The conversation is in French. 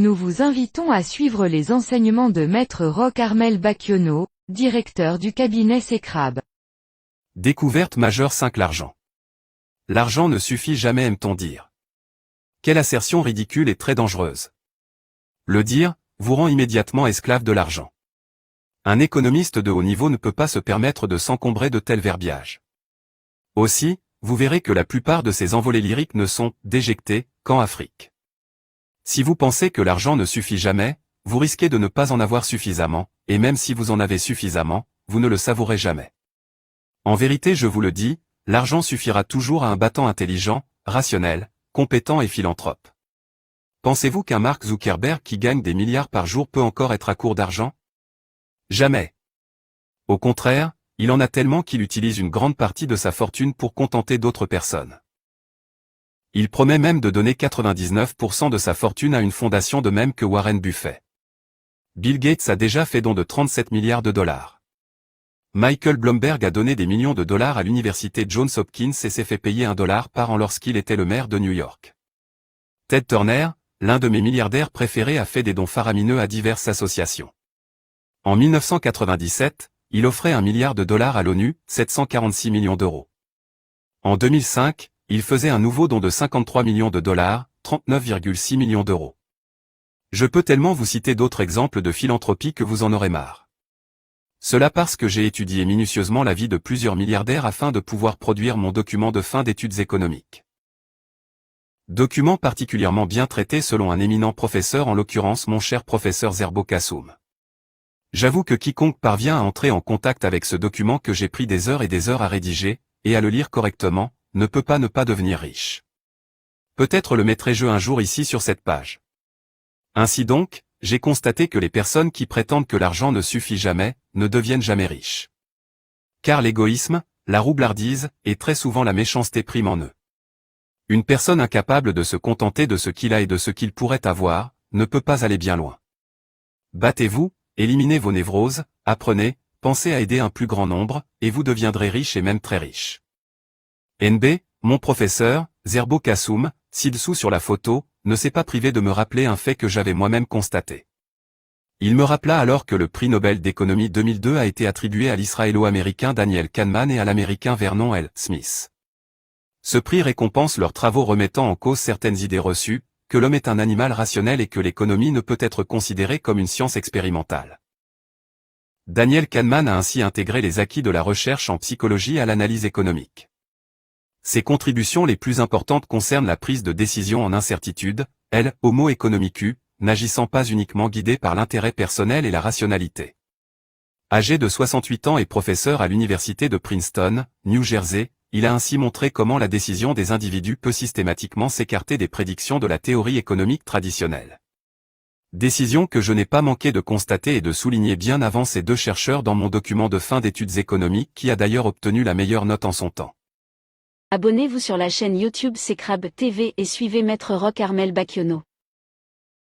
Nous vous invitons à suivre les enseignements de Maître Roch Armel Bacchiono, directeur du cabinet Cecrab. Découverte majeure 5. L'argent. L'argent ne suffit jamais, aime-t-on dire. Quelle assertion ridicule et très dangereuse. Le dire vous rend immédiatement esclave de l'argent. Un économiste de haut niveau ne peut pas se permettre de s'encombrer de tels verbiages. Aussi, vous verrez que la plupart de ces envolées lyriques ne sont déjectées qu'en Afrique. Si vous pensez que l'argent ne suffit jamais, vous risquez de ne pas en avoir suffisamment, et même si vous en avez suffisamment, vous ne le savourez jamais. En vérité, je vous le dis, l'argent suffira toujours à un battant intelligent, rationnel, compétent et philanthrope. Pensez-vous qu'un Mark Zuckerberg qui gagne des milliards par jour peut encore être à court d'argent? Jamais. Au contraire, il en a tellement qu'il utilise une grande partie de sa fortune pour contenter d'autres personnes. Il promet même de donner 99% de sa fortune à une fondation, de même que Warren Buffett. Bill Gates a déjà fait don de 37 milliards de dollars. Michael Bloomberg a donné des millions de dollars à l'université Johns Hopkins et s'est fait payer $1 par an lorsqu'il était le maire de New York. Ted Turner, l'un de mes milliardaires préférés, a fait des dons faramineux à diverses associations. En 1997, il offrait $1 milliard à l'ONU, 746 millions d'euros. En 2005, il faisait un nouveau don de 53 millions de dollars, 39,6 millions d'euros. Je peux tellement vous citer d'autres exemples de philanthropie que vous en aurez marre. Cela parce que j'ai étudié minutieusement la vie de plusieurs milliardaires afin de pouvoir produire mon document de fin d'études économiques. Document particulièrement bien traité selon un éminent professeur, en l'occurrence mon cher professeur Zerbo Kassoum. J'avoue que quiconque parvient à entrer en contact avec ce document que j'ai pris des heures et des heures à rédiger, et à le lire correctement, ne peut pas ne pas devenir riche. Peut-être le mettrai-je un jour ici sur cette page. Ainsi donc, j'ai constaté que les personnes qui prétendent que l'argent ne suffit jamais, ne deviennent jamais riches. Car l'égoïsme, la roublardise, et très souvent la méchanceté priment en eux. Une personne incapable de se contenter de ce qu'il a et de ce qu'il pourrait avoir, ne peut pas aller bien loin. Battez-vous, éliminez vos névroses, apprenez, pensez à aider un plus grand nombre, et vous deviendrez riche et même très riche. NB, mon professeur, Zerbo Kassoum, ci-dessous sur la photo, ne s'est pas privé de me rappeler un fait que j'avais moi-même constaté. Il me rappela alors que le prix Nobel d'économie 2002 a été attribué à l'israélo-américain Daniel Kahneman et à l'américain Vernon L. Smith. Ce prix récompense leurs travaux remettant en cause certaines idées reçues, que l'homme est un animal rationnel et que l'économie ne peut être considérée comme une science expérimentale. Daniel Kahneman a ainsi intégré les acquis de la recherche en psychologie à l'analyse économique. Ses contributions les plus importantes concernent la prise de décision en incertitude, elle, homo economicus, n'agissant pas uniquement guidée par l'intérêt personnel et la rationalité. Âgé de 68 ans et professeur à l'université de Princeton, New Jersey, il a ainsi montré comment la décision des individus peut systématiquement s'écarter des prédictions de la théorie économique traditionnelle. Décision que je n'ai pas manqué de constater et de souligner bien avant ces deux chercheurs dans mon document de fin d'études économiques, qui a d'ailleurs obtenu la meilleure note en son temps. Abonnez-vous sur la chaîne YouTube Cecrab TV et suivez Maître Roch Armel Bacchiono.